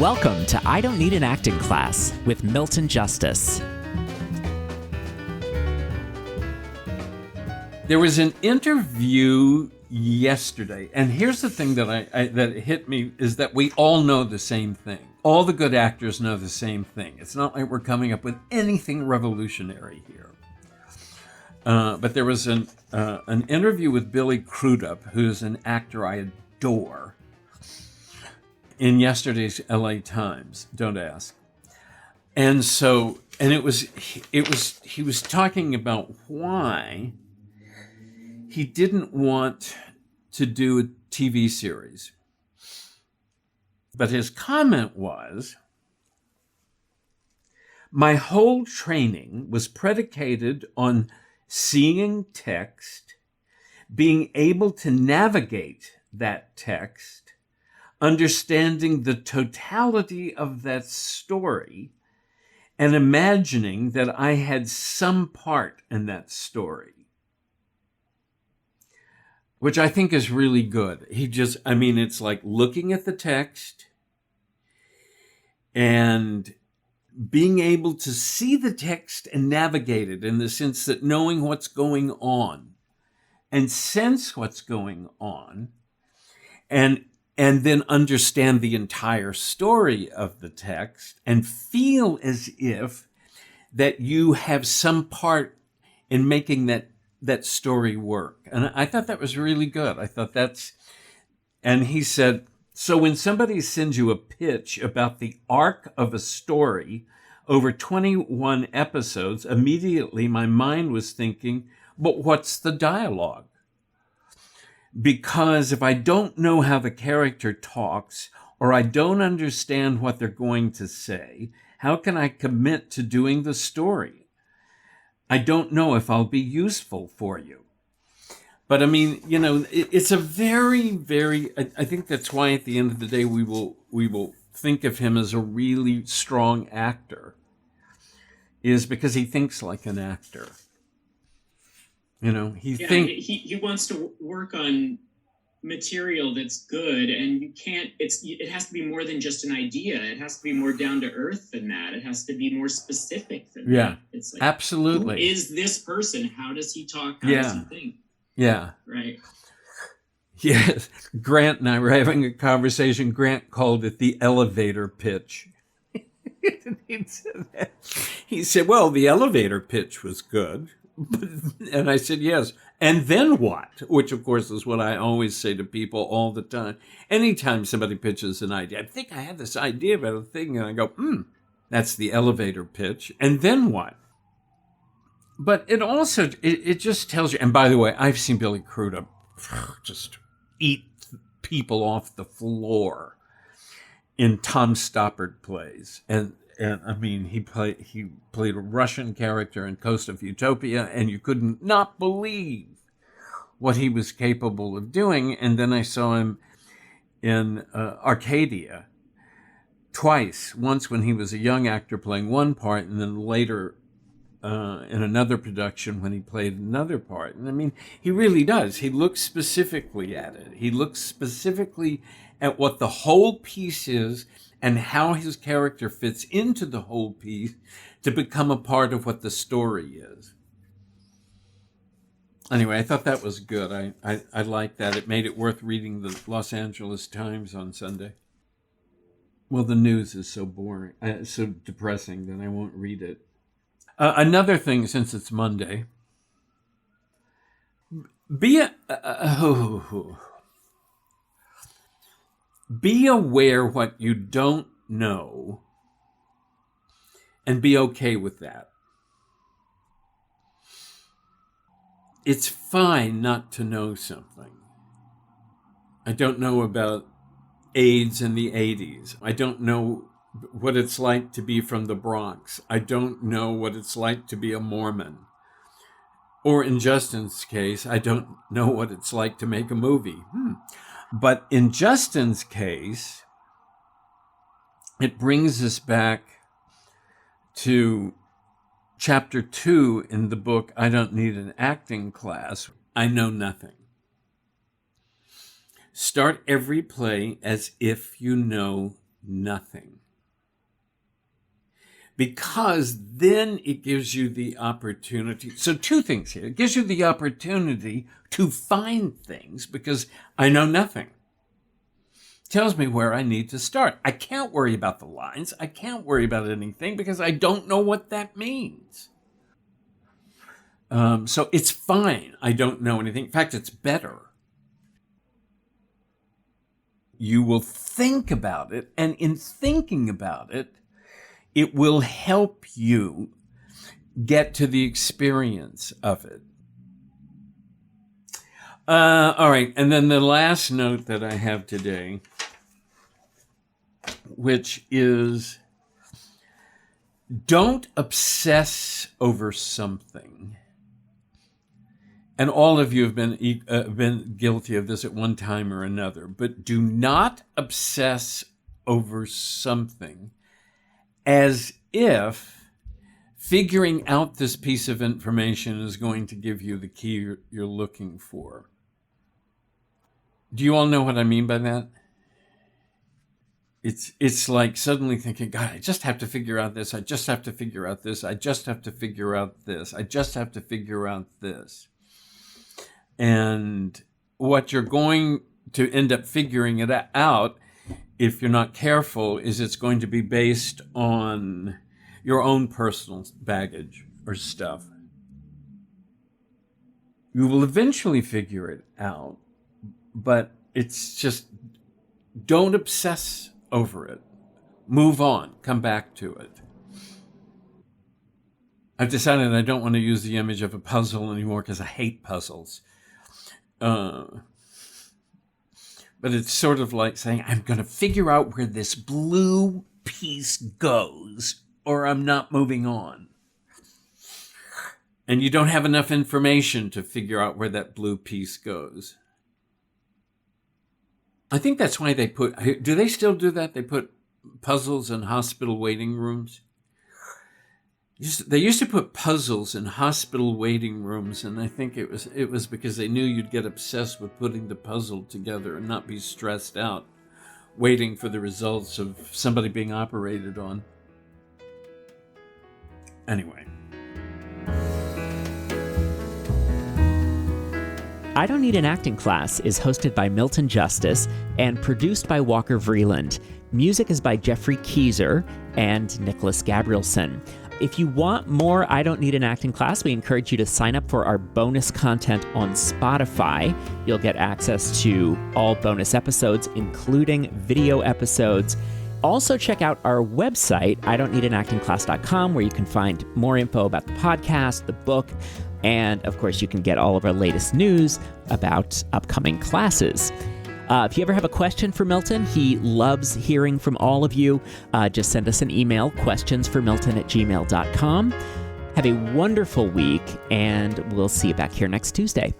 Welcome to I Don't Need an Acting Class with Milton Justice. There was an interview yesterday, and here's the thing that that hit me is that we all know the same thing. All the good actors know the same thing. It's not like we're coming up with anything revolutionary here. But there was an interview with Billy Crudup, who's an actor I adore, in yesterday's LA Times. Don't ask. And he was talking about why he didn't want to do a TV series. But his comment was, my whole training was predicated on seeing text, being able to navigate that text, understanding the totality of that story, and imagining that I had some part in that story. Which I think is really good. It's like looking at the text and being able to see the text and navigate it, in the sense that knowing what's going on and sense what's going on, and then understand the entire story of the text and feel as if that you have some part in making that story work. And I thought that was really good. And he said, so when somebody sends you a pitch about the arc of a story over 21 episodes, immediately my mind was thinking, but what's the dialogue? Because if I don't know how the character talks, or I don't understand what they're going to say, how can I commit to doing the story? I don't know if I'll be useful for you. But it's a very, very, I think that's why at the end of the day, we will think of him as a really strong actor, is because he thinks like an actor. He wants to work on material that's good, and it has to be more than just an idea. It has to be more down to earth than that. It has to be more specific than that. It's like, absolutely. Who is this person? How does he talk? How does he think? Yeah. Right. Yes. Grant and I were having a conversation. Grant called it the elevator pitch. He said, well, the elevator pitch was good. And I said, yes. And then what? Which, of course, is what I always say to people all the time. Anytime somebody pitches an idea, I think I have this idea about a thing, and I go, that's the elevator pitch. And then what? But it just tells you, and by the way, I've seen Billy Crudup just eat people off the floor in Tom Stoppard plays. And he played a Russian character in Coast of Utopia, and you couldn't not believe what he was capable of doing. And then I saw him in Arcadia twice. Once when he was a young actor playing one part, and then later in another production when he played another part. And he really does. He looks specifically at it. He looks specifically at what the whole piece is and how his character fits into the whole piece to become a part of what the story is. Anyway, I thought that was good. I liked that. It made it worth reading the Los Angeles Times on Sunday. Well, the news is so boring, so depressing that I won't read it. Another thing, since it's Monday, be aware what you don't know and be okay with that. It's fine not to know something. I don't know about AIDS in the 80s. I don't know what it's like to be from the Bronx. I don't know what it's like to be a Mormon. Or in Justin's case, I don't know what it's like to make a movie. But in Justin's case, it brings us back to chapter 2 in the book, I Don't Need an Acting Class. I Know Nothing. Start every play as if you know nothing. Because then it gives you the opportunity. So two things here. It gives you the opportunity to find things because I know nothing. It tells me where I need to start. I can't worry about the lines. I can't worry about anything because I don't know what that means. So it's fine. I don't know anything. In fact, it's better. You will think about it, and in thinking about it, it will help you get to the experience of it. All right, and then the last note that I have today, which is don't obsess over something. And all of you have been guilty of this at one time or another, but do not obsess over something as if figuring out this piece of information is going to give you the key you're looking for. Do you all know what I mean by that? It's like suddenly thinking, God, I just have to figure out this. I just have to figure out this. I just have to figure out this. I just have to figure out this. And what you're going to end up figuring it out, if you're not careful, is it's going to be based on your own personal baggage or stuff. You will eventually figure it out, but it's just, don't obsess over it. Move on. Come back to it. I've decided I don't want to use the image of a puzzle anymore because I hate puzzles. But it's sort of like saying, I'm going to figure out where this blue piece goes, or I'm not moving on. And you don't have enough information to figure out where that blue piece goes. I think that's why they do they still do that? They put puzzles in hospital waiting rooms. They used to put puzzles in hospital waiting rooms, and I think it was because they knew you'd get obsessed with putting the puzzle together and not be stressed out waiting for the results of somebody being operated on. Anyway. I Don't Need an Acting Class is hosted by Milton Justice and produced by Walker Vreeland. Music is by Jeffrey Keyser and Nicholas Gabrielson. If you want more I Don't Need an Acting Class, we encourage you to sign up for our bonus content on Spotify. You'll get access to all bonus episodes, including video episodes. Also, check out our website, idon'tneedanactingclass.com, where you can find more info about the podcast, the book, and of course, you can get all of our latest news about upcoming classes. If you ever have a question for Milton, he loves hearing from all of you. Just send us an email, questionsformilton@gmail.com. Have a wonderful week, and we'll see you back here next Tuesday.